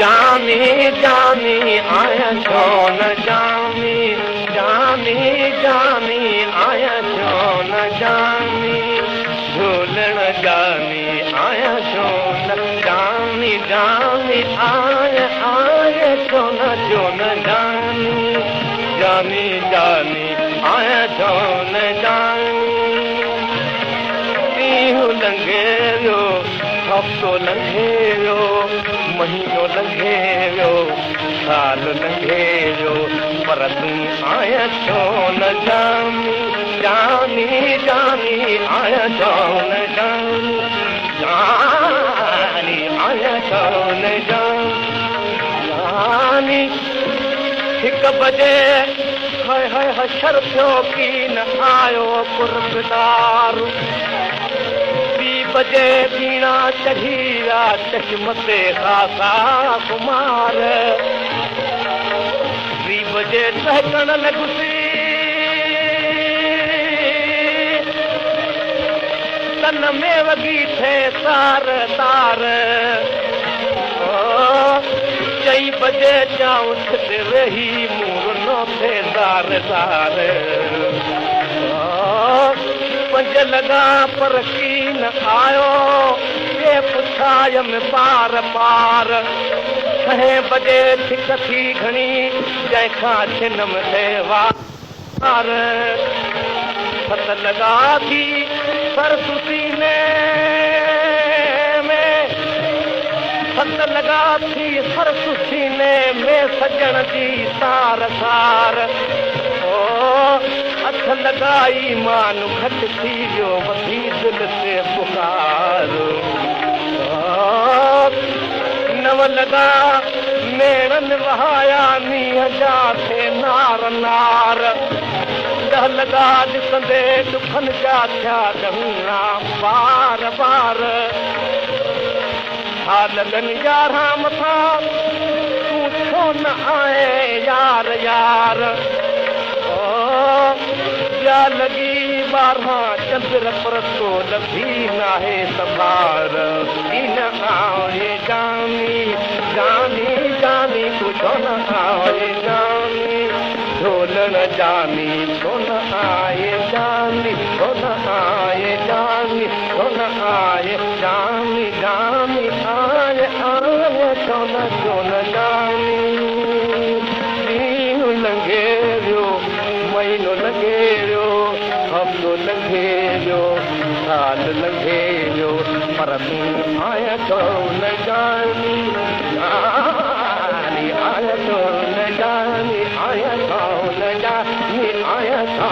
जानी जानी आया छो न जानी जानी जानी आया छो न जानी झूलण जानी आया छो न जानी जानी आया आया छो न जानी जानी जानी आया छो न जानी ॾींहुं लंघे वियो हफ़्तो लंघे वियो महीनो लंघे वियो साल लंघे वियो पर तूं आया छो न जानी जानी जानी आया छो न जानी जानी आया छो न जानी 1 बजे हाय हाय हशर थियो की न आयो कुर्बदार 2 बजे बीणा चढ़ी विया चश्मते खासा कुमार 3 बजे टहकण लॻुसी तन में वगी थे तार तार 4 बजे जाऊं छिते रही मूर न थे दार दार 5 लॻा पर की न आयो ये पुछाय में पार पार 6 बजे थिक थी घणी जंहिंखां छिनम थे वार 7 लॻा थी सरसु सीने में 7 लॻा थी सरसु सीने में सजण जी सार सार 8 लॻाई मानु घटि थी वियो वधी दिलि ते पुकार 9 लॻा नेणनि वहाया मींहं जा थे नार नार 10 लॻा ॾिसंदे दुखनि जा थिया ॾंगा बार बार हा लॻनि 11 मथां तूं छो न आए यार यार या लॻी 12 चंद्र परतो लभी नाहे संभार इन आए जानी जानी जानी तूं छो न आए जानी झोलण जानी छो न आए जानी छो न आए जानी छो न आए जानी जानी आए आए छो न जानी ॾींहुं लंघे वियो महीनो लंघे वियो हफ़्तो लंघे वियो साल लंघे वियो पर तूं आया छो न जानी जानी आया छो न जानी आया छो न जानी आया छो